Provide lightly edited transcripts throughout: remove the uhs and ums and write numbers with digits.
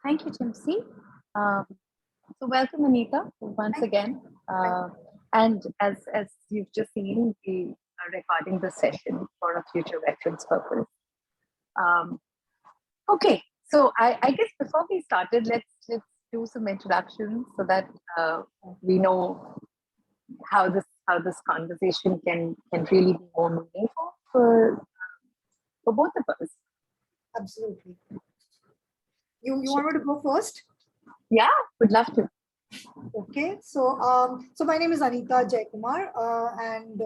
Thank you, Chimsi. Um, so welcome, Anita, once Thank again. thank And as you've just seen, we are recording this session for a future reference purpose. Um, okay, so I guess before we started, let's do some introductions so that we know how this conversation can really be more meaningful for both of us. Absolutely. You want me to go first? Yeah, would love to. Okay. So my name is Anita Jaikumar, and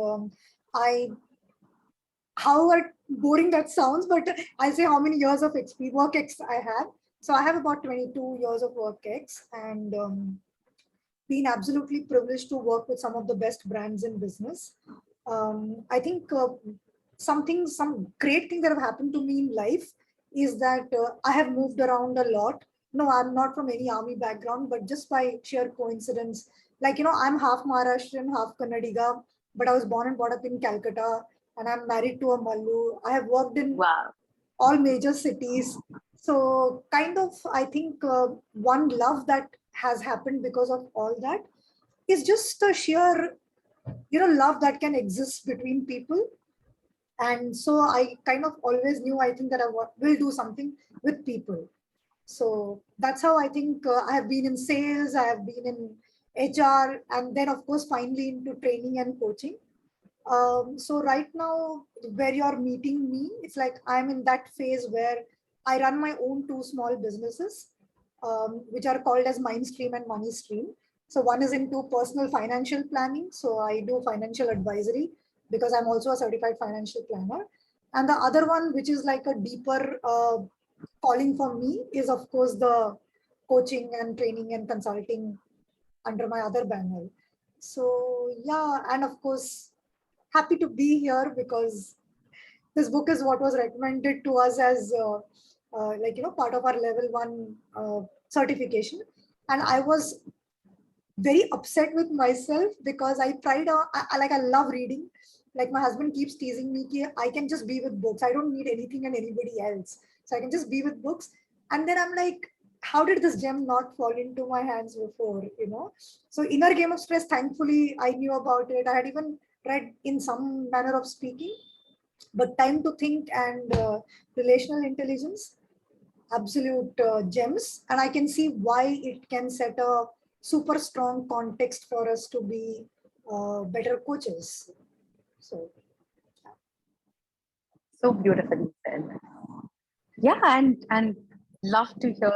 I, however boring that sounds, but I'll say how many years of work ex I have. So I have about 22 years of work ex, and been absolutely privileged to work with some of the best brands in business. I think some great thing that have happened to me in life is that I have moved around a lot. No, I'm not from any army background, but just by sheer coincidence, like, I'm half Maharashtrian, half Kannadiga, but I was born and brought up in Calcutta, and I'm married to a Mallu. I have worked in Wow. all major cities. So, kind of, I think one love that has happened because of all that is just the sheer, love that can exist between people. And so I kind of always knew, I think that will do something with people. So that's how I think I have been in sales, I have been in HR, and then of course finally into training and coaching. So right now, where you're meeting me, it's like I'm in that phase where I run my own two small businesses, which are called as Mindstream and Money Stream. So one is into personal financial planning. So I do financial advisory because I'm also a certified financial planner. And the other one, which is like a deeper calling for me, is of course the coaching and training and consulting under my other banner. So yeah, and of course happy to be here because this book is what was recommended to us as part of our level 1 certification, and I was very upset with myself because I tried I love reading. Like my husband keeps teasing me ki I can just be with books, I don't need anything and anybody else, so I can just be with books. And then I'm like, how did this gem not fall into my hands before? So Inner Game of Stress, thankfully I knew about it, I had even read in some manner of speaking. But Time to Think and Relational Intelligence, absolute gems, and I can see why it can set a super strong context for us to be better coaches. So So beautifully said. Yeah, and love to hear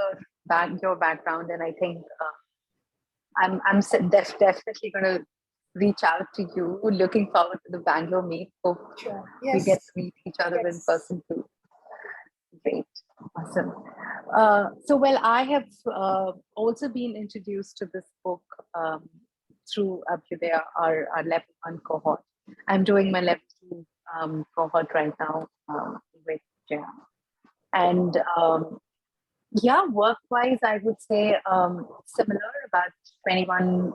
your background, and I think definitely going to reach out to you. Looking forward to the Bangalore meet. Hope sure, we get yes, to meet each other in yes. person too. Great, awesome. So well, I have also been introduced to this book through Abhyudaya, our level 1 cohort. I'm doing my level 2 cohort right now with Jaya. And yeah, work-wise, I would say similar, about 21,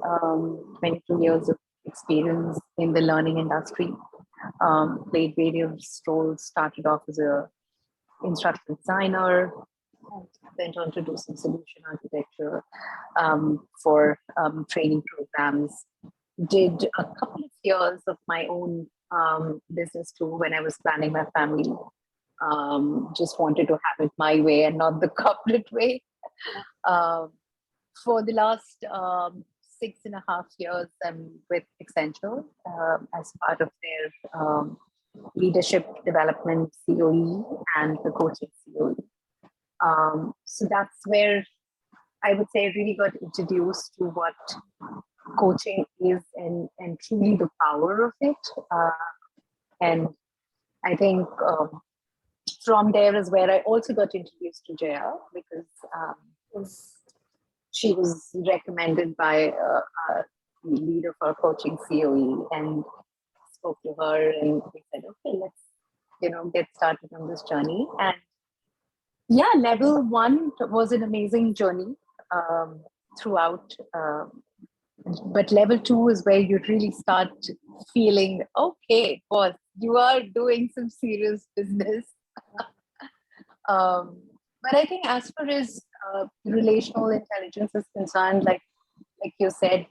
22 years of experience in the learning industry. Played various roles, started off as a instructional designer, went on to do some solution architecture for training programs. Did a couple of years of my own business too when I was planning my family. Just wanted to have it my way and not the corporate way. Um, for the last 6.5 years, I'm with Accenture as part of their leadership development COE and the coaching COE. So that's where I would say I really got introduced to what coaching is and truly the power of it. And I think from there is where I also got introduced to Jaya because Yes. she was recommended by a leader for coaching COE and spoke to her and we said, okay, let's get started on this journey. And yeah, level 1 was an amazing journey throughout. But level 2 is where you really start feeling, okay, boss, you are doing some serious business. But I think as far as relational intelligence is concerned, like you said,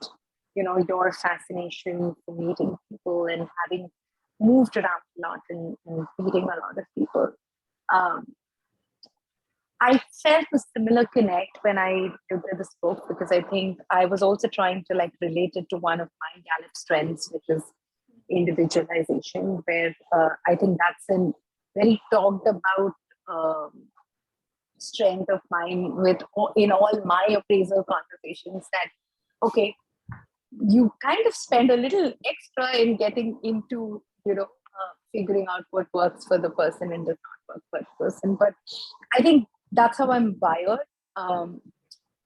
your fascination for meeting people and having moved around a lot and meeting a lot of people. Um, I felt a similar connect when I looked at this book, because I think I was also trying to relate it to one of my Gallup strengths, which is individualization, where I think that's a very talked about strength of mine in all my appraisal conversations, that okay, you kind of spend a little extra in getting into figuring out what works for the person and does not work for the person. But I think that's how I'm wired.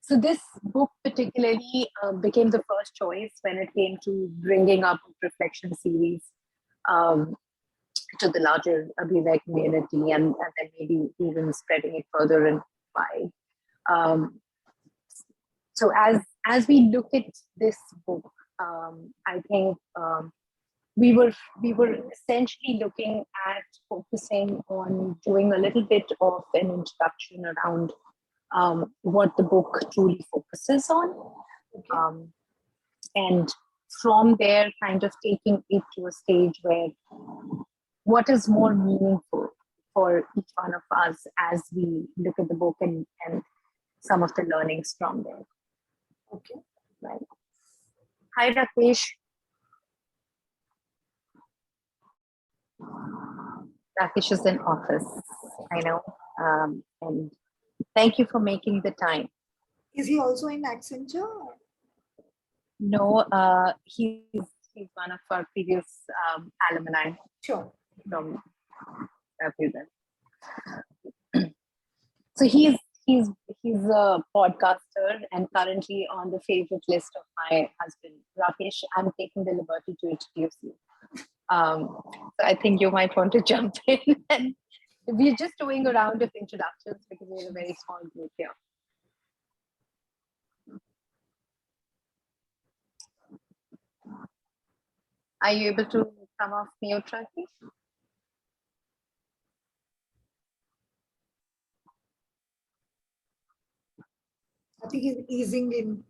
So this book particularly became the first choice when it came to bringing up a reflection series um, to the larger Abhyuday community, and then maybe even spreading it further and wide. Um, so as we look at this book, I think we were essentially looking at focusing on doing a little bit of an introduction around what the book truly focuses on, and from there kind of taking it to a stage where what is more meaningful for each one of us as we look at the book and some of the learnings from there. Okay. Right. Hi, Rakesh. Rakesh is in office, I know. And thank you for making the time. Is he also in Accenture? No, he's one of our previous alumni. Sure. From so he's a podcaster and currently on the favorite list of my husband, Rakesh. I'm taking the liberty to introduce you. So I think you might want to jump in. And we're just doing a round of introductions because we're a very small group here. Are you able to come off mute, Rakesh? I think he's easing in.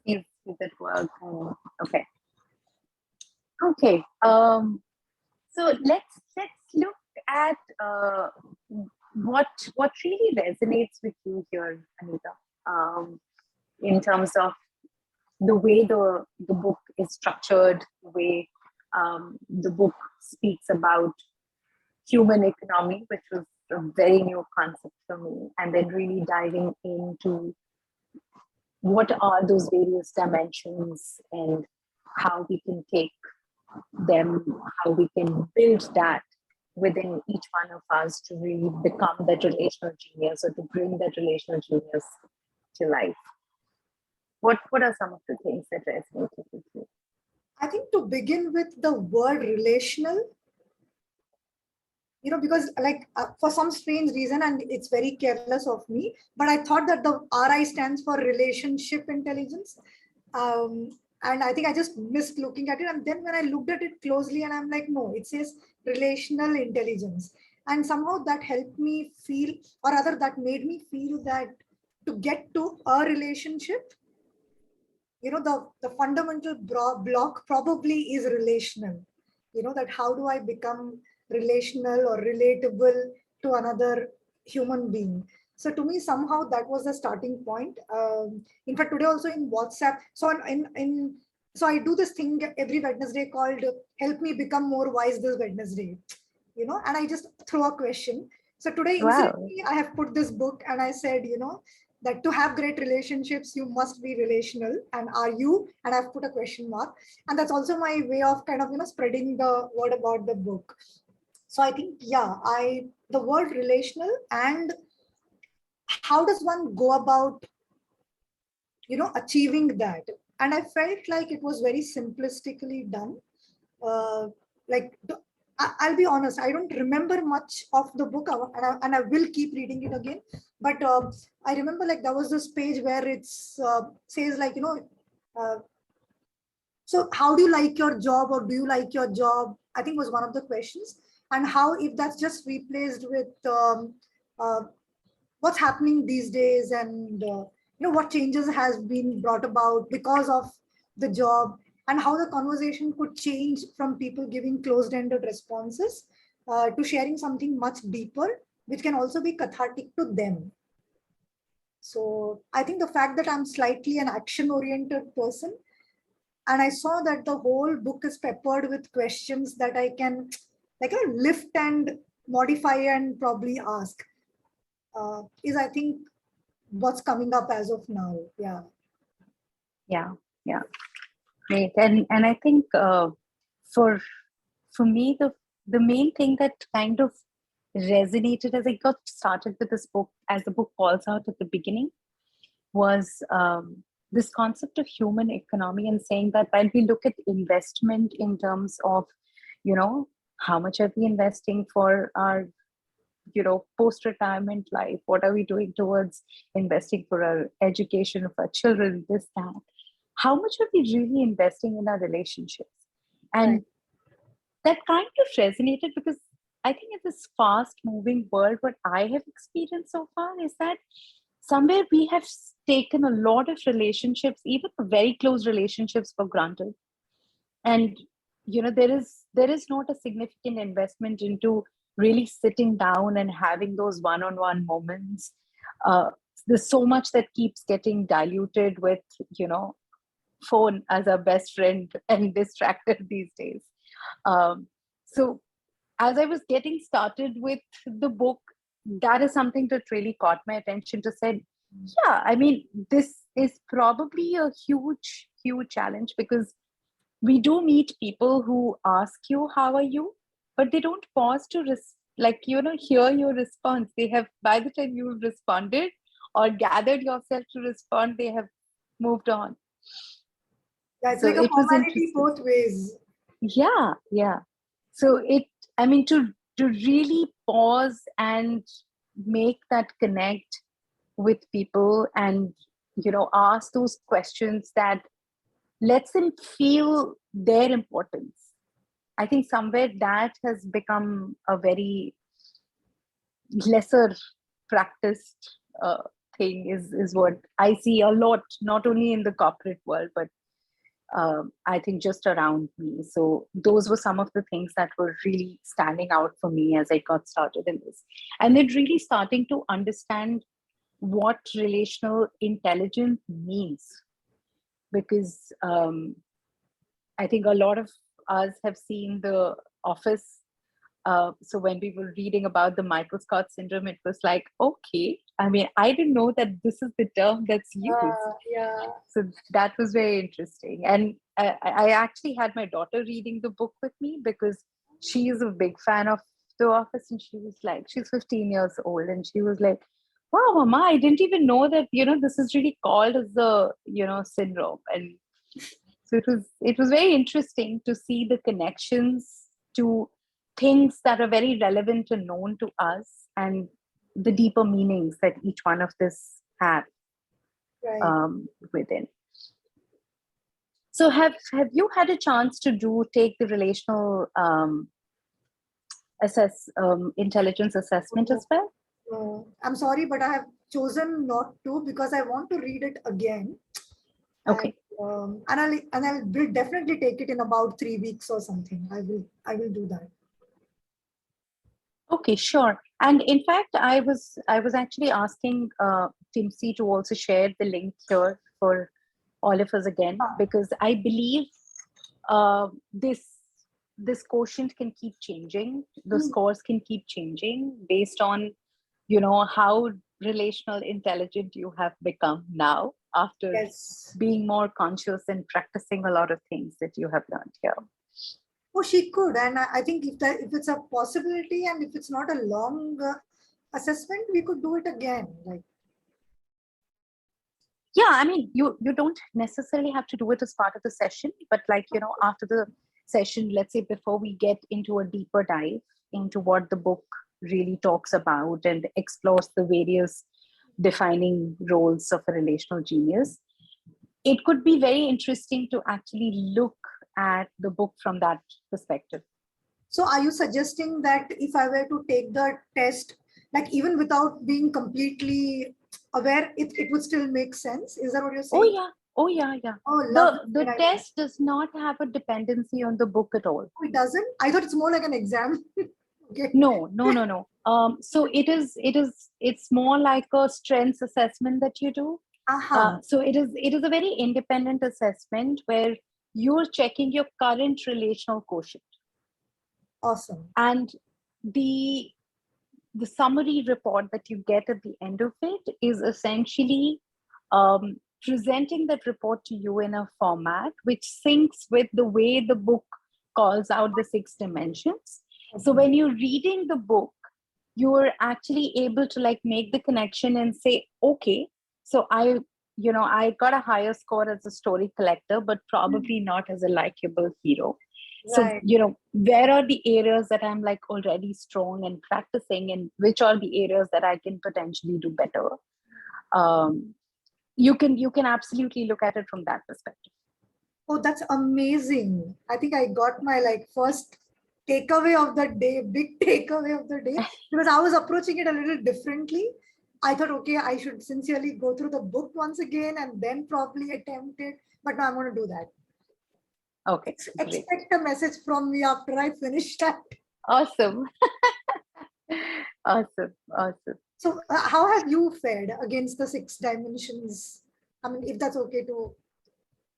He's at work. Okay. Okay. So let's look at what really resonates with you here, Anita, in terms of the way the book is structured, the way the book speaks about human economy, which was a very new concept for me, and then really diving into what are those various dimensions and how we can take them, how we can build that within each one of us to really become that relational genius, or to bring that relational genius to life. What are some of the things that resonate with you? I think to begin with, the word relational, because for some strange reason, and it's very careless of me, but I thought that the RI stands for relationship intelligence. And I think I just missed looking at it. And then when I looked at it closely, and I'm like, no, it says relational intelligence. And somehow that helped me feel, or rather that made me feel that to get to a relationship, the fundamental block probably is relational. That how do I become relational or relatable to another human being? So to me, somehow that was the starting point. In fact, today also in WhatsApp, so I do this thing every Wednesday called "Help Me Become More Wise This Wednesday," and I just throw a question. So today, incidentally, I have put this book, and I said, that to have great relationships, you must be relational. And are you? And I've put a question mark. And that's also my way of kind of, spreading the word about the book. So I think, the word relational, and how does one go about, achieving that? And I felt like it was very simplistically done. I'll be honest, I don't remember much of the book, and I will keep reading it again. But I remember there was this page where it says so how do you like your job, or do you like your job? I think was one of the questions. And how, if that's just replaced with what's happening these days, and what changes has been brought about because of the job, and how the conversation could change from people giving closed-ended responses to sharing something much deeper, which can also be cathartic to them. So I think the fact that I'm slightly an action-oriented person, and I saw that the whole book is peppered with questions that I can lift and modify and probably ask, is I think what's coming up as of now. Yeah. Yeah, yeah, great. And I think for for me, the main thing that kind of resonated as I got started with this book, as the book calls out at the beginning, was this concept of human economy, and saying that while we look at investment in terms of, how much are we investing for our, post-retirement life? What are we doing towards investing for our education of our children, this, that? How much are we really investing in our relationships? And Right. that kind of resonated because I think in this fast moving world, what I have experienced so far is that somewhere we have taken a lot of relationships, even very close relationships, for granted. And there is not a significant investment into really sitting down and having those one-on-one moments. uh, there's so much that keeps getting diluted with phone as our best friend and distracted these days. So as I was getting started with the book, that is something that really caught my attention, to say, yeah, I mean, this is probably a huge, huge challenge, because we do meet people who ask you, how are you? But they don't pause to hear your response. They have, by the time you've responded or gathered yourself to respond, they have moved on. Yeah, it's So like a it was formality interesting. both ways. Yeah, yeah. So I mean, to really pause and make that connect with people, and ask those questions that lets them feel their importance. I think somewhere that has become a very lesser practiced thing, is what I see a lot, not only in the corporate world, but I think just around me. So those were some of the things that were really standing out for me as I got started in this. And then really starting to understand what relational intelligence means. Because I think a lot of us have seen The Office. So when we were reading about the Michael Scott syndrome, it was like, okay, I mean, I didn't know that this is the term that's used. Yeah. So that was very interesting. And I actually had my daughter reading the book with me, because she is a big fan of The Office. And she was like, she's 15 years old. And she was like, wow, Mama, I didn't even know that, this is really called as the, syndrome. And so it was very interesting to see the connections to things that are very relevant and known to us, and the deeper meanings that each one of this have Right. within. So have you had a chance to take the relational intelligence assessment as well? I'm sorry, but I have chosen not to because I want to read it again. Okay. And I'll definitely take it in about 3 weeks or something. I will do that. Okay, sure. And in fact, I was actually asking Timsy to also share the link here for all of us again, because I believe this quotient can keep changing. The scores can keep changing based on how relational intelligent you have become now, after Yes. being more conscious and practicing a lot of things that you have learned here. Oh, she could, and I think if it's a possibility, and if it's not a long assessment, we could do it again. Like, yeah, I mean, you don't necessarily have to do it as part of the session, but after the session, let's say before we get into a deeper dive into what the book really talks about and explores the various defining roles of a relational genius, it could be very interesting to actually look at the book from that perspective. so are you suggesting that if I were to take the test, Like even without being completely aware, it would still make sense. Is that what you're Oh saying? yeah. Oh yeah, yeah. Oh, love The that idea. test does not have a dependency on the book at all. Oh, it doesn't? I thought it's more like an exam. Okay. No, no, no, no. So it's more like a strengths assessment that you do. Aha. So it is a very independent assessment where you're checking your current relational quotient. Awesome. And the the summary report that you get at the end of it is essentially presenting that report to you in a format which syncs with the way the book calls out the 6 dimensions. So Okay. when you're reading the book, you're actually able to like make the connection and say, okay, so I got a higher score as a story collector, but probably not as a likable hero. So, Right. where are the areas that I'm like already strong and practicing, and which are the areas that I can potentially do better? Um, you can absolutely look at it from that perspective. Oh, that's amazing. I think I got my like first takeaway of the day, big takeaway of the day, because I was approaching it a little differently. I thought, okay, I should sincerely go through the book once again and then probably attempt it. But no, I'm going to do that. Okay, great. Expect a message from me after I finish that. Awesome. Awesome. Awesome. So, how have you fared against the 6 dimensions? I mean, if that's okay to.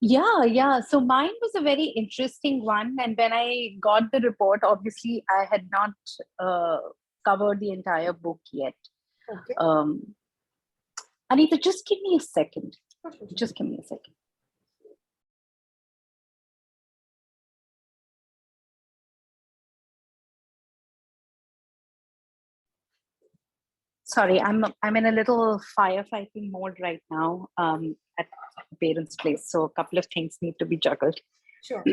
Yeah, yeah. So mine was a very interesting one. And when I got the report, obviously I had not uh, covered the entire book yet. Okay. Um, Anita, just give me a second. Just give me a second. Sorry, I'm in a little firefighting mode right now at parents' place. So a couple of things need to be juggled. Sure.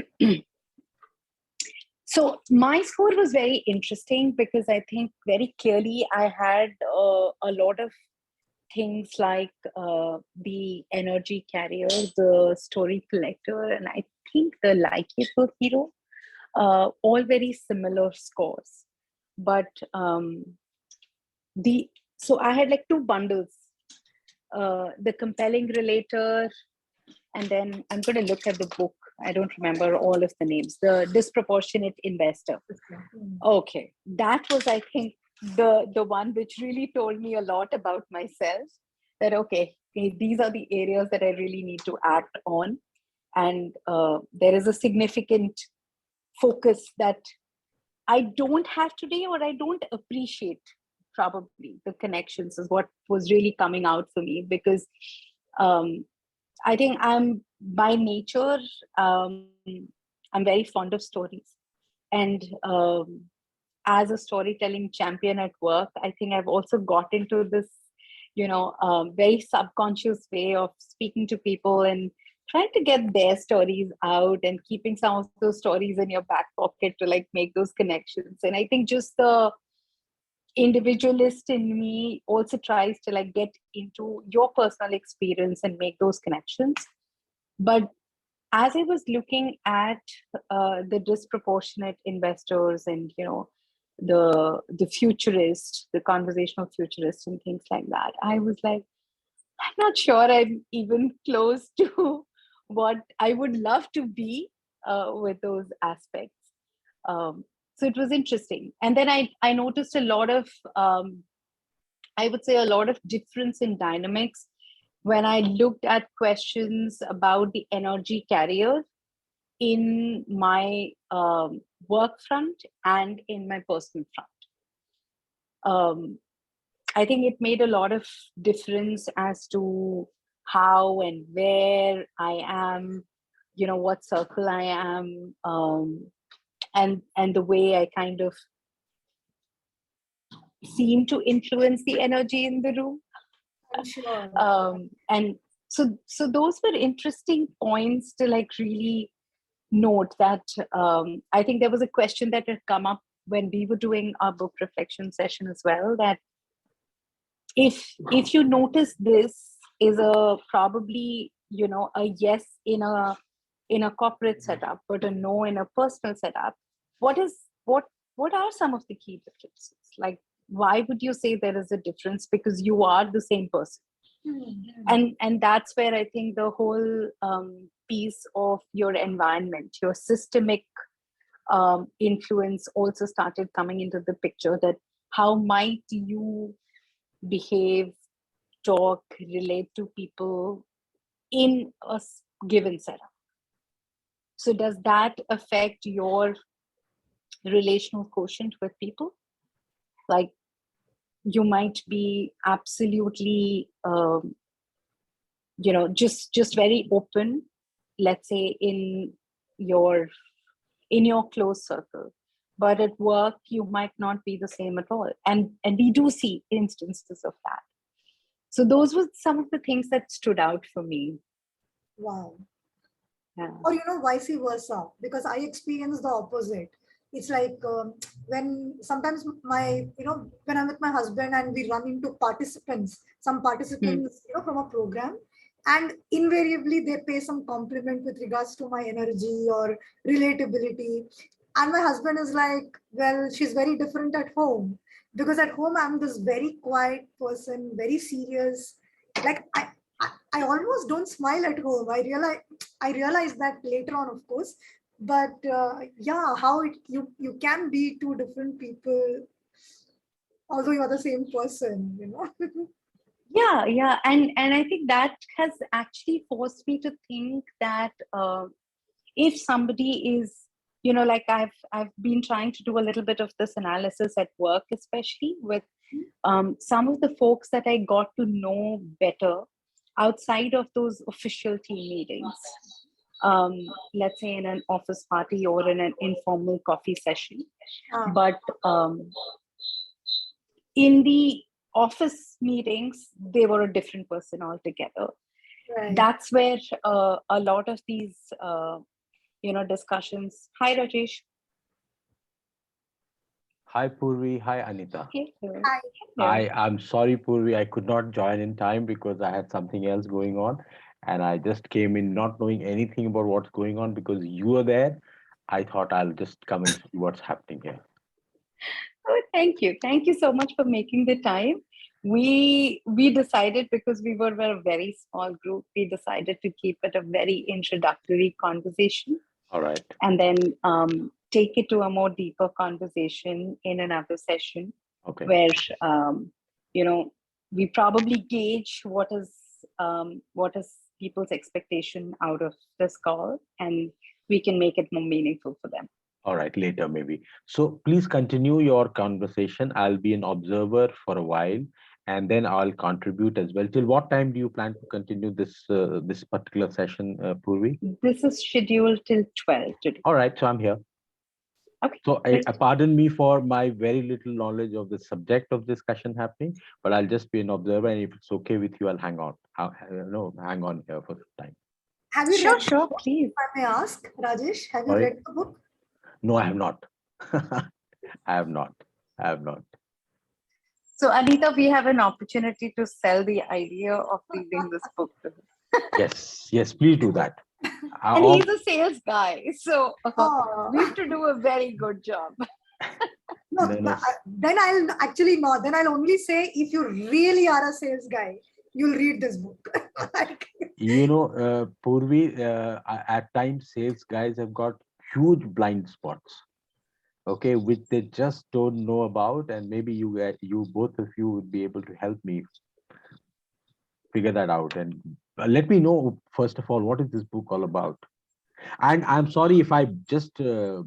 So my score was very interesting because I think very clearly I had a lot of things like the energy carrier, the story collector, and I think the likable hero, all very similar scores. But the so I had like two bundles, the compelling relator, and then I'm going to look at the book. I don't remember all of the names. The disproportionate investor. Okay, that was, I think, the one which really told me a lot about myself. That okay, these are the areas that I really need to act on, and there is a significant focus that I don't have today, or I don't appreciate. Probably the connections is what was really coming out for me because um, I think I'm by nature, um, I'm very fond of stories. And as a storytelling champion at work, I think I've also got into this, very subconscious way of speaking to people and trying to get their stories out and keeping some of those stories in your back pocket to like make those connections. And I think just the individualist in me also tries to like get into your personal experience and make those connections. But as I was looking at the disproportionate investors and the futurist, the conversational futurist and things like that, I was like, I'm not sure I'm even close to what I would love to be with those aspects. Um, so it was interesting, and then I noticed a lot of I would say a lot of difference in dynamics when I looked at questions about the energy carrier in my work front and in my personal front. I think it made a lot of difference as to how and where I am, what circle I am, and the way I kind of seem to influence the energy in the room. I'm sure. And so those were interesting points to like really note that I think there was a question that had come up when we were doing our book reflection session as well, that if you notice this is a probably a yes in a corporate setup but a no in a personal setup, what is what are some of the key differences? Like why would you say there is a difference? Because you are the same person. Mhm. And that's where I think the whole piece of your environment, your systemic influence also started coming into the picture, that how might you behave, talk, relate to people in a given setup. So does that affect your relational quotient with people? Like, you might be absolutely just very open, let's say your in your close circle, but at work you might not be the same at all, and we do see instances of that. So those were some of the things that stood out for me. Wow. Yeah. Or vice versa, because I experience the opposite. It's like when sometimes when I'm with my husband and we run into some Hmm. participants from a program, and invariably they pay some compliment with regards to my energy or relatability, and my husband is like, well, she's very different at home, because at home I'm this very quiet person, very serious. Like I almost don't smile at home. I realized that later on, of course. But yeah, how you can be two different people, although you are the same person. Yeah, and I think that has actually forced me to think that if somebody is, like I've been trying to do a little bit of this analysis at work, especially with some of the folks that I got to know better outside of those official team meetings. um, let's say in an office party or in an informal coffee session. Ah, But in the office meetings, they were a different person altogether. right. That's where a lot of these, discussions. Hi, Rajesh. Hi Purvi, hi Anita. Hello. Hi. Hello. I'm sorry Purvi, I could not join in time because I had something else going on and I just came in not knowing anything about what's going on because you were there. I thought I'll just come and see what's happening here. Oh, thank you. Thank you so much for making the time. We decided, because we were a very small group, we decided to keep it a very introductory conversation, All right. and then take it to a more deeper conversation in another session, Okay. where um, you know we probably gauge what is people's expectation out of this call, and we can make it more meaningful for them. All right, later maybe. So please continue your conversation. I'll be an observer for a while and then I'll contribute as well. Till what time do you plan to continue this particular session, Purvi? This is scheduled till 12 today. All right, so I'm here. Okay, So great. pardon me for my very little knowledge of the subject of discussion happening, but I'll just be an observer, and if it's okay with you, I'll hang on. Hang on here for some time. Have you read Sure, the sure, book? please. If I may ask, Rajesh, have you Sorry? read the book? No, I have not. I have not. I have not. So, Anita, we have an opportunity to sell the idea of reading this book to him. Yes, yes, please do that. And he's a sales guy, so Oh, we have to do a very good job. no, No, no. then I'll actually not. Then I'll only say if you really are a sales guy, you'll read this book. Like, Purvi, at times sales guys have got huge blind spots, okay, which they just don't know about, and maybe you both of you would be able to help me figure that out. And let me know first of all, what is this book all about? And I'm sorry if I just you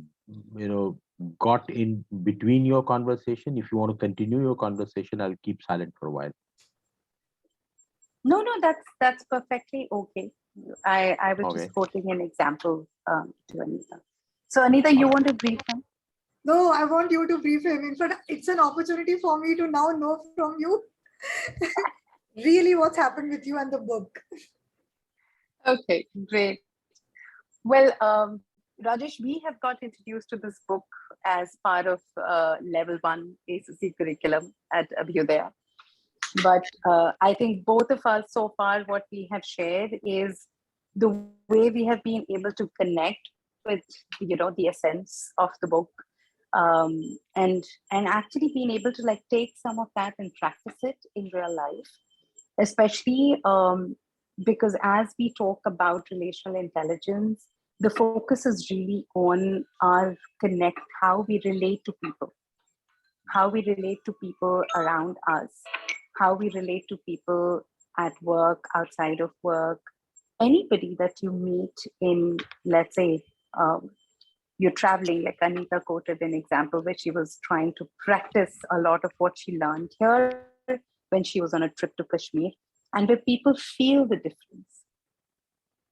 know got in between your conversation. If you want to continue your conversation, I'll keep silent for a while. No, that's perfectly okay. I was Okay. just quoting an example to Anita. So, Anita, you All right. want to brief him? no, I want you to brief him. In fact, it's an opportunity for me to now know from you really what's happened with you and the book. Okay, great. Well, Rajesh, we have got introduced to this book as part of level 1 ACC curriculum at Abhyudaya. But I think both of us so far, what we have shared is the way we have been able to connect with, the essence of the book, and actually being able to like take some of that and practice it in real life, especially because as we talk about relational intelligence, the focus is really on our connect, how we relate to people, how we relate to people around us, how we relate to people at work, outside of work, anybody that you meet in, let's say, um, you're traveling, like Anita quoted an example where she was trying to practice a lot of what she learned here when she was on a trip to Kashmir, and where people feel the difference.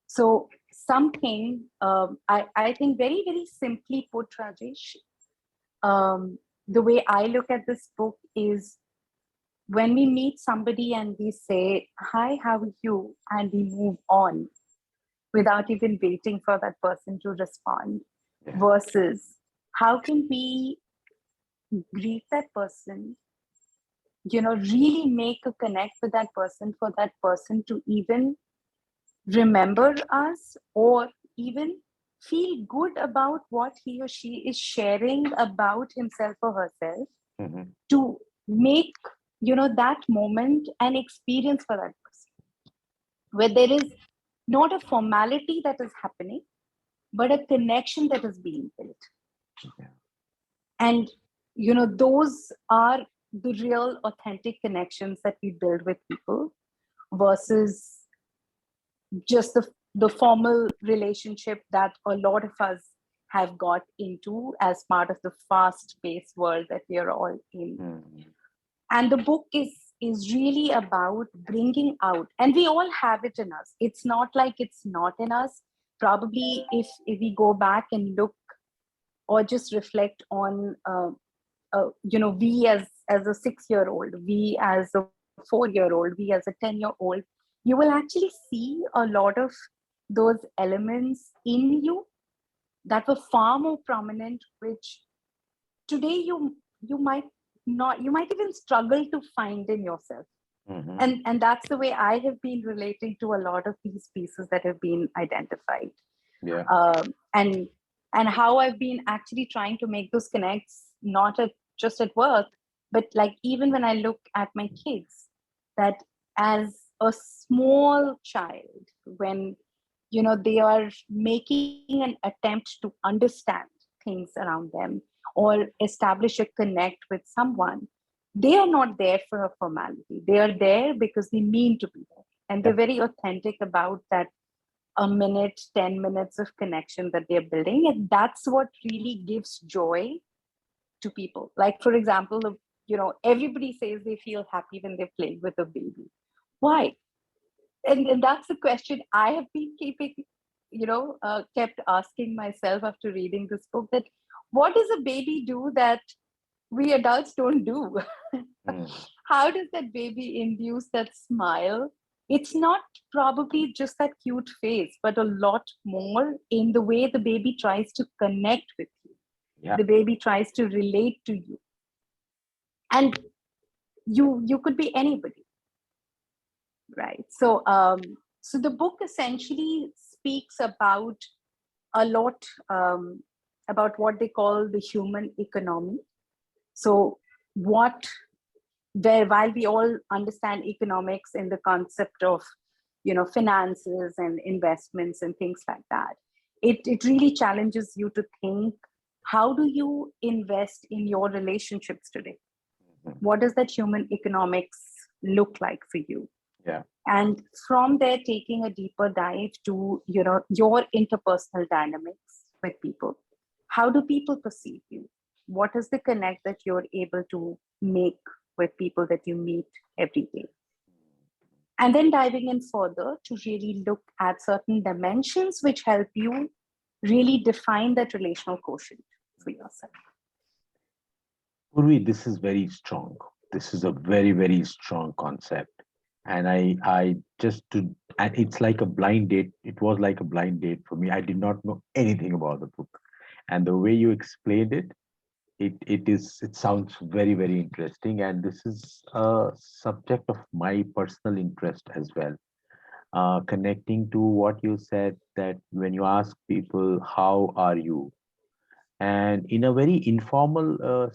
So something, I think very, very simply put, Rajesh, the way I look at this book is when we meet somebody and we say, hi, how are you? And we move on without even waiting for that person to respond, versus how can we greet that person, really make a connect with that person for that person to even remember us, or even feel good about what he or she is sharing about himself or herself, Mhm. to make that moment an experience for that person, where there is not a formality that is happening, but a connection that is being built. Yeah. And those are the real authentic connections that we build with people, versus just the formal relationship that a lot of us have got into as part of the fast-paced world that we are all in. Mhm. And the book is really about bringing out, and we all have it in us. It's not like it's not in us. Probably if we go back and look or just reflect on we as a 6-year-old, we as a 4-year-old, we as a 10-year-old, you will actually see a lot of those elements in you that were far more prominent, which today you might not, you might even struggle to find in yourself. Mhm. And that's the way I have been relating to a lot of these pieces that have been identified. Yeah. And how I've been actually trying to make those connects, not just at work, but like even when I look at my kids, that as a small child, when they are making an attempt to understand things around them or establish a connect with someone, they are not there for a formality. They are there because they mean to be there, and they're Yeah. very authentic about that a minute, 10 minutes of connection that they're building. And that's what really gives joy to people. Like, for example, everybody says they feel happy when they're playing with a baby. Why? And that's the question I have been keeping, kept asking myself after reading this book, that what does a baby do that we adults don't do? Mm. How does that baby induce that smile? It's not probably just that cute face, but a lot more in the way the baby tries to connect with you. Yeah. The baby tries to relate to you. And you could be anybody, right? So the book essentially speaks about a lot, about what they call the human economy. So what where, while we all understand economics in the concept of finances and investments and things like that, it really challenges you to think, how do you invest in your relationships today? Mhm. What does that human economics look like for you? Yeah. And from there, taking a deeper dive to your interpersonal dynamics with people. How do people perceive you? What is the connect that you're able to make with people that you meet every day? And then diving in further to really look at certain dimensions which help you really define that relational quotient for yourself. Purvi, this is very strong. This is a very, very strong concept. And I just to, and it's like a blind date. It was like a blind date for me. I did not know anything about the book. And the way you explained it, it sounds very, very interesting. And this is a subject of my personal interest as well. Connecting to what you said, that when you ask people, how are you? And in a very informal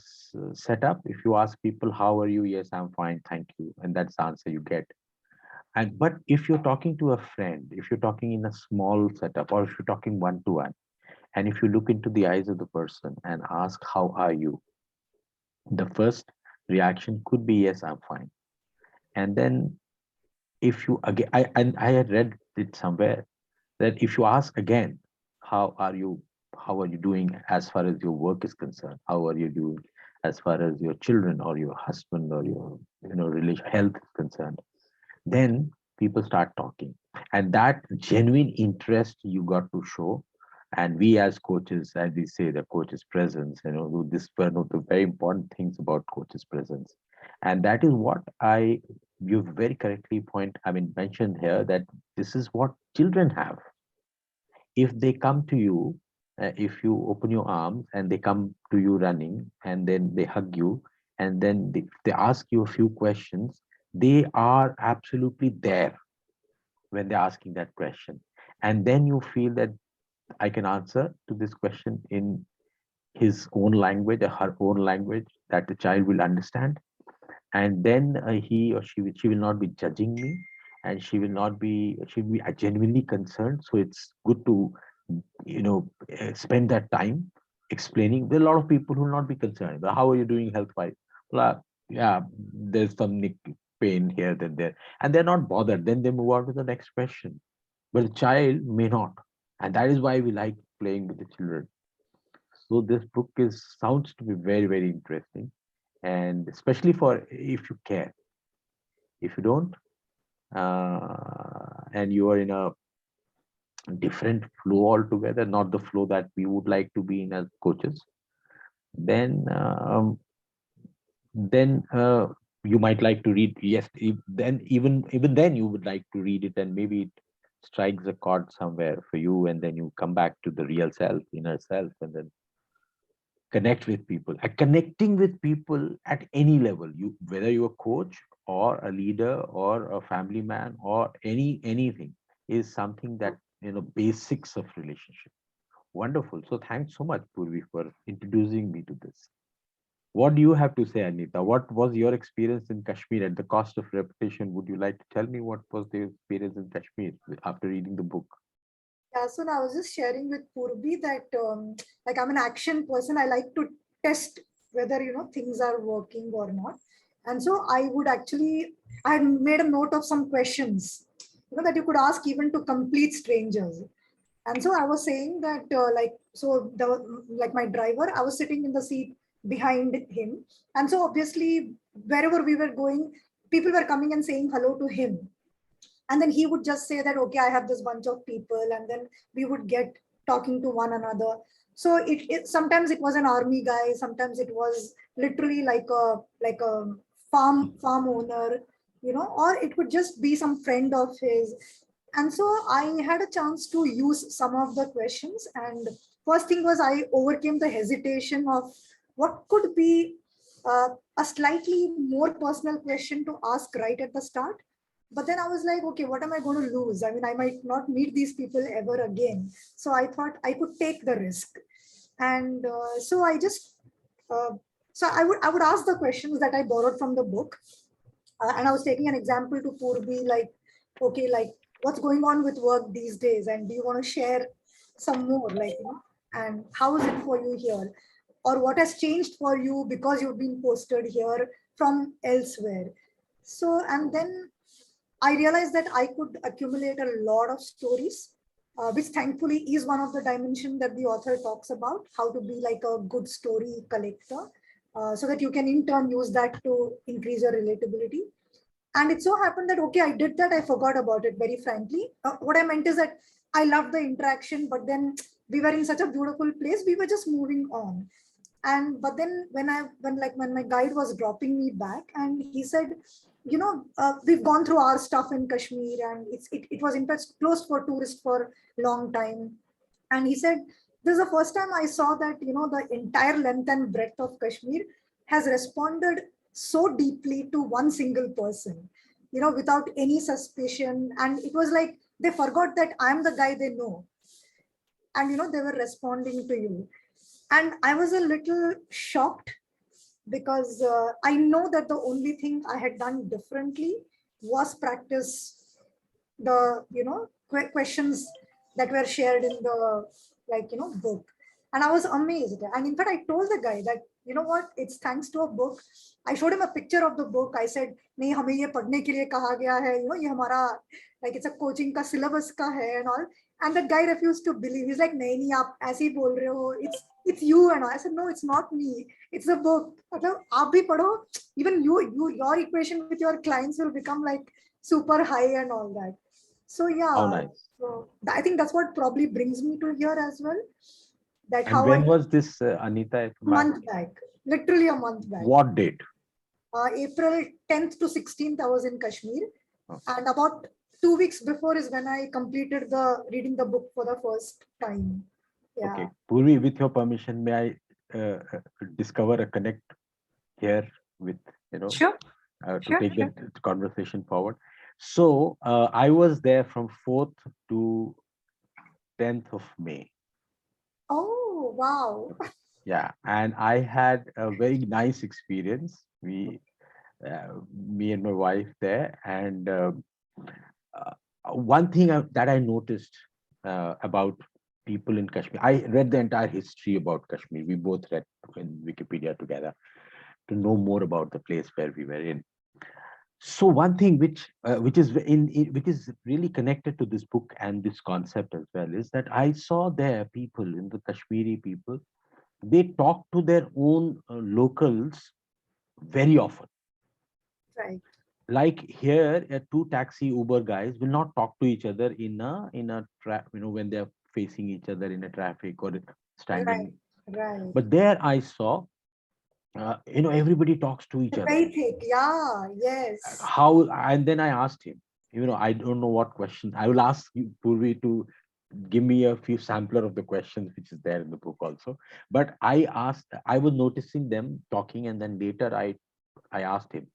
setup, if you ask people, how are you? Yes, I'm fine, thank you. And that's the answer you get. And but if you're talking to a friend, if you're talking in a small setup, or if you're talking one to one, and if you look into the eyes of the person and ask, how are you? The first reaction could be, yes, I'm fine. And then if you again, I had read it somewhere that if you ask again, how are you? How are you doing as far as your work is concerned? How are you doing as far as your children or your husband or your relation health is concerned? Then people start talking, and that genuine interest you got to show. And we as coaches, as we say, the coach's presence, this is one of the very important things about coach's presence. And that is what you very correctly mentioned here, that this is what children have. If they come to you, if you open your arms and they come to you running, and then they hug you, and then they ask you a few questions, they are absolutely there when they're asking that question. And then you feel that I can answer to this question in his own language or her own language that the child will understand. And then he or she will not be judging me, and she will be genuinely concerned. So it's good to spend that time explaining. There are a lot of people who will not be concerned, but how are you doing health wise? Well, yeah, there's some pain here, then there, and they're not bothered. Then they move on to the next question. But the child may not, and that is why we like playing with the children. So this book is sounds to be very, very interesting, and especially for if you care. If you don't, and you are in a different flow altogether, not the flow that we would like to be in as coaches, then you might like to read. Yes, then even then you would like to read it, and maybe it strikes a chord somewhere for you, and then you come back to the real self, inner self, and then connect with people. Connecting with people at any level, you whether you're a coach or a leader or a family man or anything, is something that basics of relationship. Wonderful. So thanks so much, Purvi, for introducing me to this. What do you have to say, Anita? What was your experience in Kashmir? At the cost of repetition, would you like to tell me what was the experience in Kashmir after reading the book? Yeah, so now I was just sharing with Purbi that like I'm an action person. I like to test whether things are working or not. And so I would actually I had made a note of some questions, that you could ask even to complete strangers. And so I was saying that like my driver, I was sitting in the seat behind him. And so obviously wherever we were going, people were coming and saying hello to him, and then he would just say that, okay, I have this bunch of people, and then we would get talking to one another. So it sometimes it was an army guy, sometimes it was literally like a farm owner, or it could just be some friend of his. And so I had a chance to use some of the questions, and first thing was I overcame the hesitation of what could be a slightly more personal question to ask right at the start. But then I was like, okay, what am I going to lose? I mean, I might not meet these people ever again. So I thought I could take the risk. And so I just, so I would ask the questions that I borrowed from the book. And I was taking an example to Purbi, like, okay, like what's going on with work these days? And do you want to share some more, like, and how is it for you here? Or what has changed for you because you've been posted here from elsewhere? So, and then I realized that I could accumulate a lot of stories, which thankfully is one of the dimensions that the author talks about, how to be like a good story collector, so that you can in turn use that to increase your relatability. And it so happened that, okay, I did that. I forgot about it, very frankly. What I meant is that I loved the interaction, but then we were in such a beautiful place, we were just moving on. And but then when my guide was dropping me back, and he said, we've gone through our stuff in Kashmir, and it was in fact closed for tourists for long time. And he said, this is the first time I saw that the entire length and breadth of Kashmir has responded so deeply to one single person, without any suspicion. And it was like they forgot that I'm the guy they know, and they were responding to you. And I was a little shocked because I know that the only thing I had done differently was practice the questions that were shared in the book. And I was amazed, and in fact I told the guy that, you know what, it's thanks to a book. I showed him a picture of the book. I said, नहीं हमें ये पढ़ने के लिए कहा गया है, ये हमारा like it's a coaching का syllabus का है and all. And the guy refused to believe. He's like, नहीं नहीं आप ऐसे ही बोल रहे हो, it's you and all. I said, no, it's not me, it's the book. मतलब आप भी पढ़ो, even your equation with your clients will become like super high and all that. So yeah, How nice. so I think that's what probably brings me to here as well. That And how when was this, Anita? If a month back, literally a month back. What date? April 10th to 16th, I was in Kashmir, Oh. and about 2 weeks before is when I completed the reading the book for the first time. Yeah. Okay, Purvi, with your permission, may I discover a connect here with Sure. to Sure, take sure. the conversation forward. So I was there from 4th to 10th of May. Oh wow. Yeah, and I had a very nice experience. Me and my wife there, and one thing that I noticed about people in Kashmir, I read the entire history about Kashmir. We both read in Wikipedia together to know more about the place where we were in. So one thing which is which is really connected to this book and this concept as well is that I saw there people in the Kashmiri people, they talk to their own locals very often. Right. Like here, two taxi Uber guys will not talk to each other in a when they're facing each other in a traffic or standing. Right. But there I saw, everybody talks to each other. Very thick. Yeah. Yes. How? And then I asked him, I don't know what question. I will ask you, Purvi, to give me a few sampler of the questions which is there in the book also. But I was noticing them talking, and then later I asked him,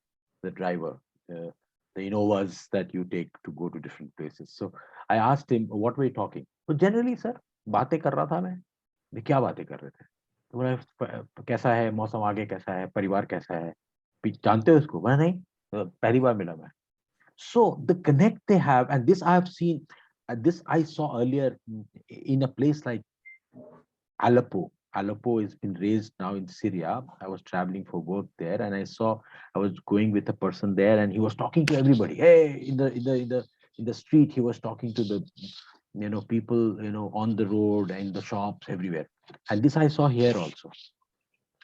the driver, the Innovas that you take to go to different places. So I asked him, what were you talking? So generally, sir, बातें कर रहा था मैं क्या बातें कर रहे थे? तो बोला, कैसा है मौसम, आगे कैसा है, परिवार कैसा है, जानते हो उसको? बोला नहीं, पहली बार मिला मैं. So the connect they have, and this I have seen, this I saw earlier in a place like Aleppo. Aleppo has been raised now in Syria. I was traveling for work there, and I was going with a person there, and he was talking to everybody. Hey, in the street, he was talking to the people on the road, in the shops, everywhere. And this I saw here also.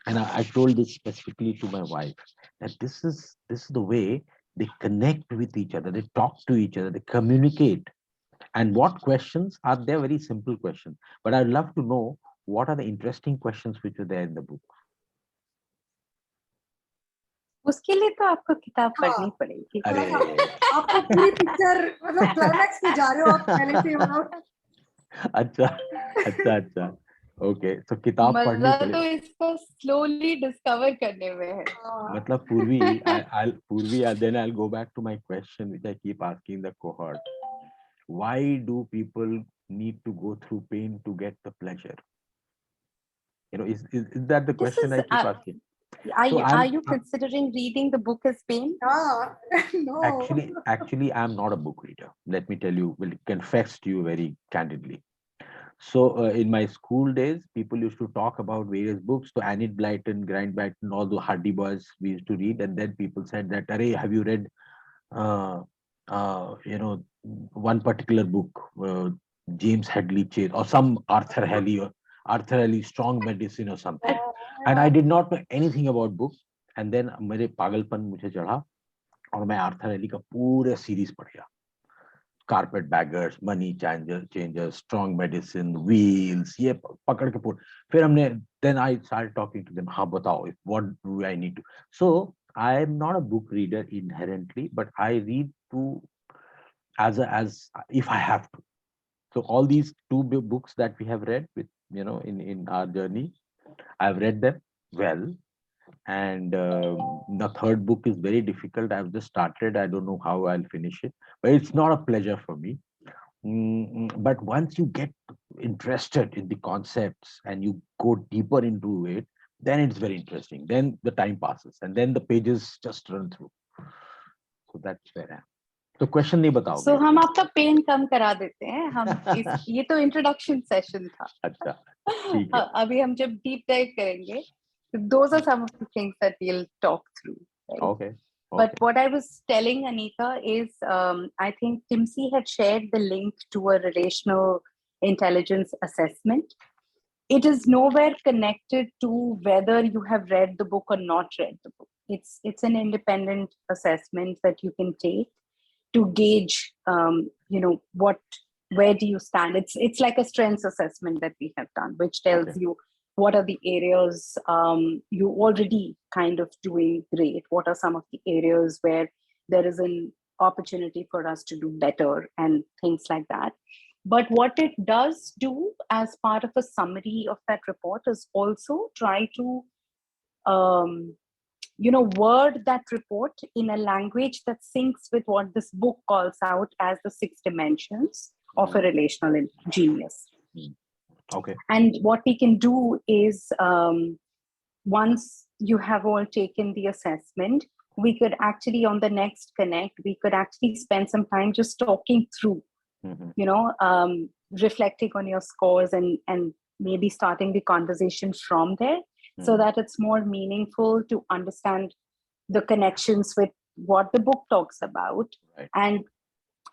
And I told this specifically to my wife that this is the way they connect with each other, they talk to each other, they communicate. And what questions are there? Very simple questions. But I'd love to know what are the interesting questions which are there in the book. उसके लिए तो आपको किताब हाँ. पढ़नी पड़ेगी. अरे आपको पूरी पिक्चर मतलब क्लाइमैक्स पे जा रहे हो आप पहले से अच्छा अच्छा ओके. सो किताब पढ़नी मजा तो पड़ेगी. इसको स्लोली डिस्कवर करने में है. मतलब Purvi, then I'll go back to my question which I keep asking the cohort. Why do people need to go through pain to get the pleasure? Is that the question I keep asking? Are you considering reading the book as pain? No. Actually, I'm not a book reader. Let me tell you, will confess to you very candidly. So in my school days, people used to talk about various books. So Enid Blyton, Grant Blyton, all the Hardy Boys we used to read, and then people said that, "Arey, have you read, one particular book, James Hadley Chase, or some Arthur Haley, Strong Medicine or something?" And I did not know anything about books. And then मेरे पागलपन मुझे चढ़ा और मैं Arthur Eli का पूरा series पढ़ गया. Carpet Baggers, Money Changers, Strong Medicine, Wheels, ये पकड़ के पूरा. फिर हमने, then I started talking to them. हाँ बताओ, what do I need to? So I am not a book reader inherently, but I read to as if I have to. So all these two books that we have read with in our journey, I've read them well. And the third book is very difficult. I've just started. I don't know how I'll finish it, but it's not a pleasure for me. But once you get interested in the concepts and you go deeper into it, then it's very interesting. Then the time passes and then the pages just run through. So that's where I am. तो question नहीं बताओगे? So हम आपका pen कम करा देते हैं. ये तो इंट्रोडक्शन सेशन था. अच्छा, ठीक है. अभी हम जब डीप डाइव करेंगे, those are some of the things that we'll talk through. Right? Okay. But what I was telling Anita is, I think Timsy had shared the link to a relational intelligence assessment. It is nowhere connected to whether you have read the book or not read the book. It's an independent assessment that you can take to gauge, where do you stand. It's like a strengths assessment that we have done, which tells you what are the areas you already kind of doing great. What are some of the areas where there is an opportunity for us to do better and things like that. But what it does do as part of a summary of that report is also try to word that report in a language that syncs with what this book calls out as the 6 dimensions of a relational genius. Okay. And what we can do is, once you have all taken the assessment, we could actually, on the next connect, we could actually spend some time just talking through, reflecting on your scores and maybe starting the conversation from there. So that it's more meaningful to understand the connections with what the book talks about, right, and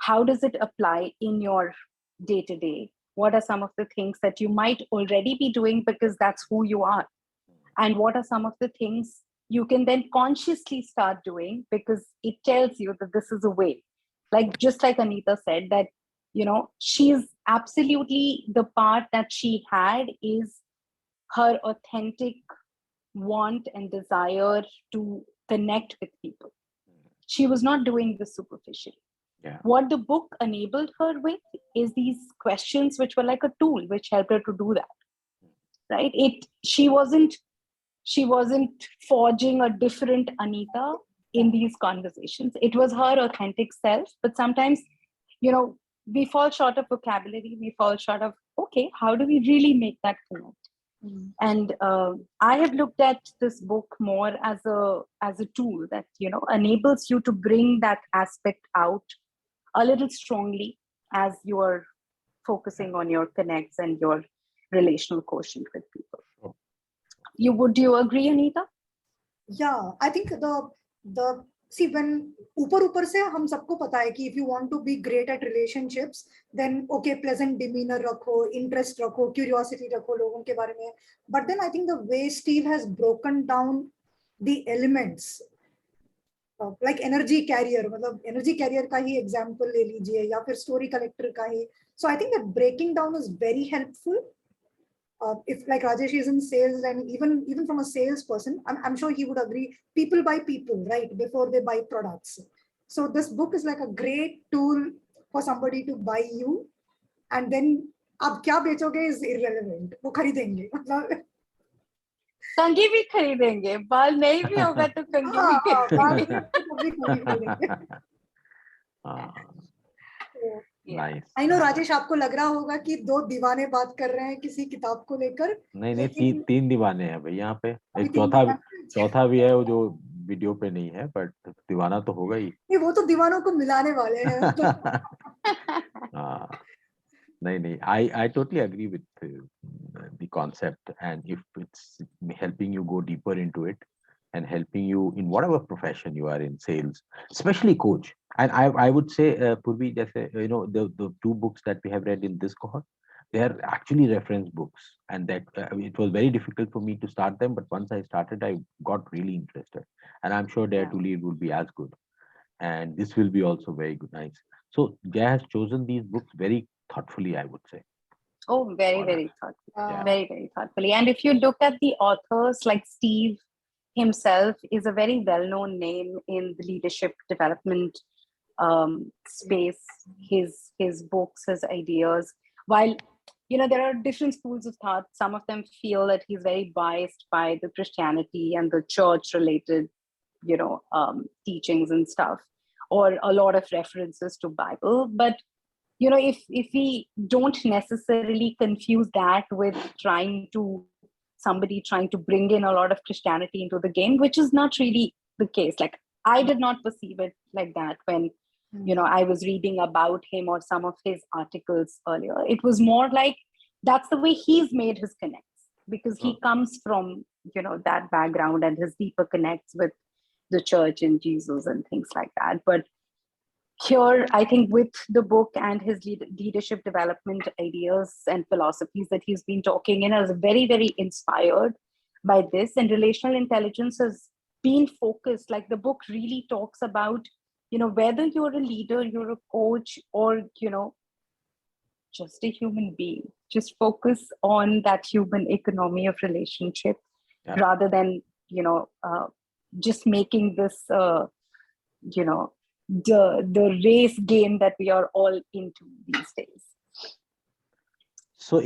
how does it apply in your day-to-day. What are some of the things that you might already be doing because that's who you are? And what are some of the things you can then consciously start doing because it tells you that this is a way. Just like Anita said, that, she's absolutely, the part that she had is her authentic want and desire to connect with people. She was not doing this superficially. Yeah. What the book enabled her with is these questions, which were like a tool, which helped her to do that. Right? She wasn't forging a different Anita in these conversations. It was her authentic self. But sometimes, we fall short of vocabulary. We fall short of, okay, how do we really make that connect? And I have looked at this book more as a tool that enables you to bring that aspect out a little strongly as you are focusing on your connects and your relational quotient with people. Would you agree, Anita? Yeah, I think the see, when ऊपर से हम सबको पता है कि if you want to be great at relationships, then okay, pleasant demeanor रखो, interest रखो, curiosity रखो लोगों के बारे में. But then I think the way Steve has broken down the elements, like energy carrier, मतलब energy carrier का ही example ले लीजिए या फिर story collector का ही. So I think that breaking down is very helpful. If like Rajesh is in sales, and even from a salesperson, I'm sure he would agree, people buy people, right, before they buy products. So this book is like a great tool for somebody to buy you, and then आप क्या बेचोगे is irrelevant. वो खरीदेंगे. कंघी भी खरीदेंगे, बाल नहीं भी होगा तो कंघी भी खरीदेंगे. Nice. I know राजेश आपको लग रहा होगा कि 2 दीवाने बात कर रहे हैं किसी किताब को लेकर. नहीं, 3 दीवाने हैं भाई यहाँ पे. एक चौथा भी है वो जो वीडियो पे नहीं है, बट दीवाना तो होगा ही. नहीं, वो तो दीवानों को मिलाने वाले हैं. नहीं, I totally agree with the concept, and if it's helping you go deeper into it and helping you in whatever profession you are in, sales, especially coach. And I would say, Purvi, the 2 books that we have read in this cohort, they are actually reference books, and that it was very difficult for me to start them, but once I started, I got really interested, and I'm sure Dare to Lead will be as good, and this will be also very good. Nice. So Jay has chosen these books very thoughtfully, I would say. Oh, very, very thoughtfully. Yeah. Very, very thoughtfully. And if you look at the authors, like Steve himself is a very well-known name in the leadership development space. His books, his ideas, while there are different schools of thought. Some of them feel that he's very biased by the Christianity and the church-related, teachings and stuff, or a lot of references to Bible. But if we don't necessarily confuse that with somebody trying to bring in a lot of Christianity into the game, which is not really the case. Like, I did not perceive it like that when I was reading about him or some of his articles earlier. It was more like that's the way he's made his connects, because he comes from that background and his deeper connects with the church and Jesus and things like that. But here, I think with the book and his leadership development ideas and philosophies that he's been talking in, I was very, very inspired by this. And relational intelligence has been focused, like the book really talks about, whether you're a leader, you're a coach, or, just a human being, just focus on that human economy of relationship rather than, just making this, the race game that we are all into these days. So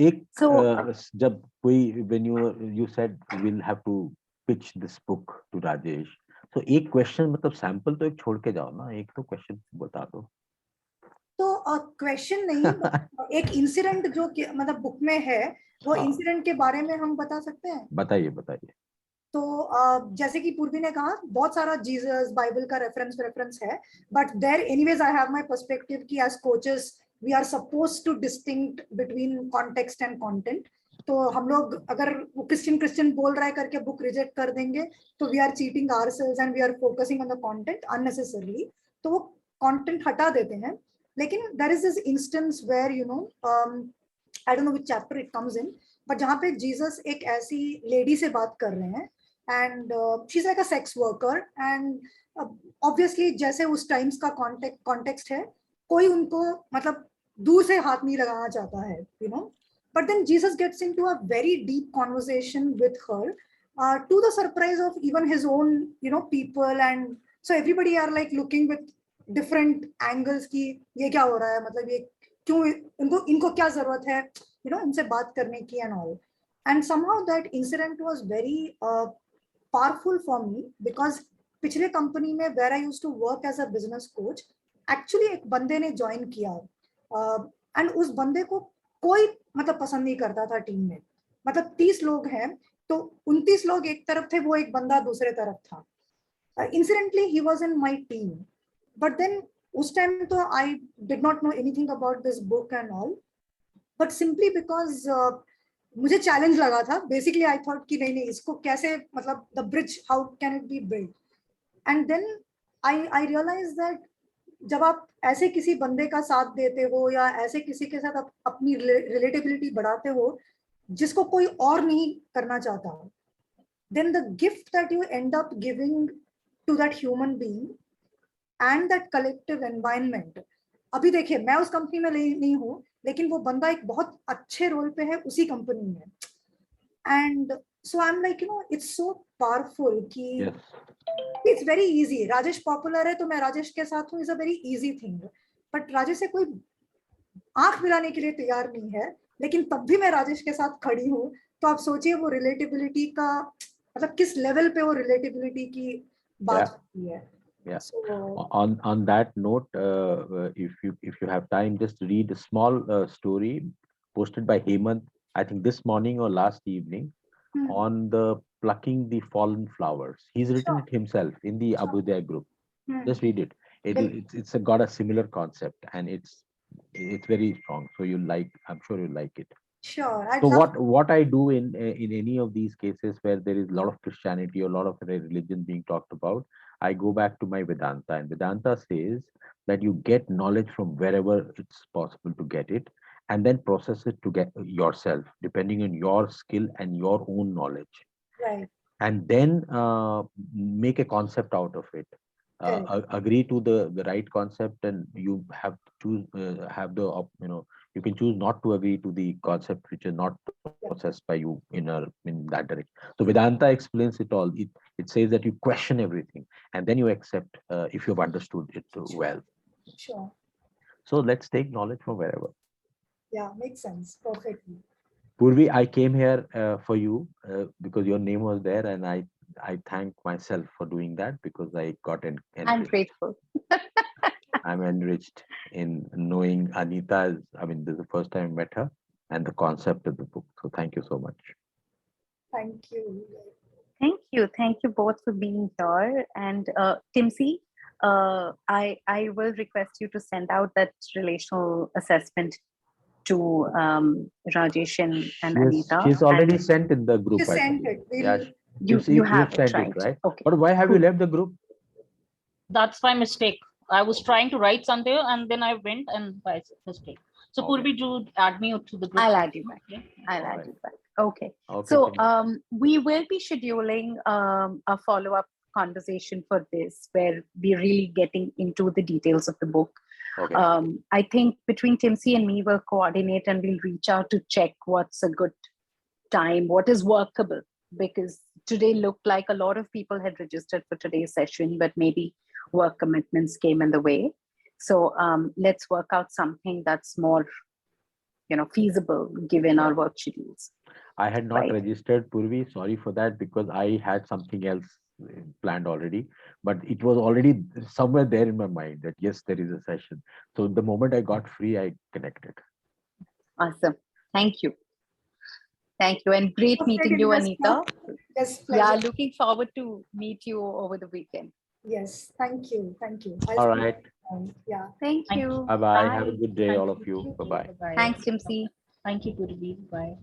when you said we'll have to pitch this book to Rajesh, so एक question मतलब sample तो एक छोड़ के जाओ ना, एक तो question बता दो. तो क्वेश्चन नहीं, एक इंसिडेंट जो मतलब बुक में है, वो इंसिडेंट के बारे में हम बता सकते हैं. बताइए. तो जैसे कि पूर्वी ने कहा, बहुत सारा जीसस बाइबल का रेफरेंस है, but there anyways I have my perspective कि as coaches we are supposed to distinct between context and content. तो हम लोग अगर वो क्रिश्चियन बोल रहा है करके बुक रिजेक्ट कर देंगे, तो we are cheating ourselves and we are focusing on the content unnecessarily. तो वो कंटेंट हटा देते हैं. लेकिन there is this instance where I don't know which chapter it comes in, but जहाँ पे जीसस एक ऐसी लेडी से बात कर रहे हैं and she's like a sex worker, and obviously जैसे उस टाइम्स का context है, कोई उनको मतलब दूर से हाथ नहीं लगाना चाहता है, but then Jesus gets into a very deep conversation with her, to the surprise of even his own people, and so everybody are like looking with different angles कि ये क्या हो रहा है, मतलब ये क्यों, इनको क्या जरूरत है इनसे बात करने की and all. And somehow that incident was very powerful for me, because पिछले कंपनी में where I used to work as a business coach, actually एक बंदे ने ज्वाइन किया, and उस बंदे को कोई मतलब पसंद नहीं करता था टीम में. मतलब 30 लोग हैं, तो 29 लोग एक तरफ थे, वो एक बंदा दूसरे तरफ था. Incidentally he was in my team, but then उस टाइम तो I did not know anything about this book and all, but simply because मुझे चैलेंज लगा था. बेसिकली आई थॉट कि नहीं इसको कैसे, मतलब the bridge how can it be build. And then I realise that जब आप ऐसे किसी बंदे का साथ देते हो या ऐसे किसी के साथ अपनी रिलेटेबिलिटी बढ़ाते हो जिसको कोई और नहीं करना चाहता, then the gift that you end up giving to that human being and that collective environment. अभी देखिए, मैं उस कंपनी में नहीं हूँ, लेकिन वो बंदा एक बहुत अच्छे रोल पे है उसी कंपनी में. And so I am like it's so powerful कि it's very easy. Rajesh popular है तो मैं राजेश के साथ हूँ, is a very easy thing. But Rajesh से कोई आंख मिलाने के लिए तैयार नहीं है, लेकिन तब भी मैं राजेश के साथ खड़ी हूँ. तो आप सोचिए वो रिलेटेबिलिटी का मतलब किस लेवल पे वो रिलेटेबिलिटी की बात होती है. Yeah. So, on that note, if you have time, just read a small story posted by Hemant, I think this morning or last evening, on the plucking the fallen flowers. He's written it himself in the Abhyudaya group. Just read it. It's got a similar concept, and it's very strong. So I'm sure you'll like it. Sure. So what I do in any of these cases where there is a lot of Christianity or a lot of religion being talked about, I go back to my Vedanta, and Vedanta says that you get knowledge from wherever it's possible to get it, and then process it to get yourself, depending on your skill and your own knowledge. Right. And then make a concept out of it. Agree to the right concept, and you have to you can choose not to agree to the concept which is not processed by you in that direction. So Vedanta explains it all. It says that you question everything and then you accept if you've understood it well. Sure. So let's take knowledge from wherever. Yeah, makes sense. Perfectly. Purvi, I came here for you because your name was there, and I thank myself for doing that because I got enriched. I'm grateful. I'm enriched in knowing Anita. I mean, this is the first time I met her, and the concept of the book. So thank you so much. Thank you. Thank you. Thank you both for being here. And Timsy, I will request you to send out that relational assessment to Rajesh and Anita. She's already And sent in the group. She I sent believe. it. We'll, Yeah, you have you've sent it, it, right? Okay. But why have you Cool. left the group? That's my mistake. I was trying to write something and then I went and by mistake. So Okay. Purvi, do add me to the group. I'll add you back. Yeah. I'll All add right. you back. Okay. Okay. So Timmy. we will be scheduling a follow-up conversation for this, where we're really getting into the details of the book. Okay. I think between Timsy and me, we'll coordinate and we'll reach out to check what's a good time, what is workable, because today looked like a lot of people had registered for today's session, but maybe work commitments came in the way. So let's work out something that's more, feasible given our work schedules. I had not Right. registered, Purvi. Sorry for that, because I had something else planned already. But it was already somewhere there in my mind that yes, there is a session. So the moment I got free, I connected. Awesome. Thank you. Thank you. And great Okay, meeting you, yes, Anita. yes, Yeah, pleasure. looking forward to meet you over the weekend. Yes, thank you. Thank you. All right. Yeah. Thank Thank you. Bye bye. Have a Bye. good day, Thank all of you. Bye bye. Bye-bye. Thanks, Timsy. Thank you, Purvi. Bye.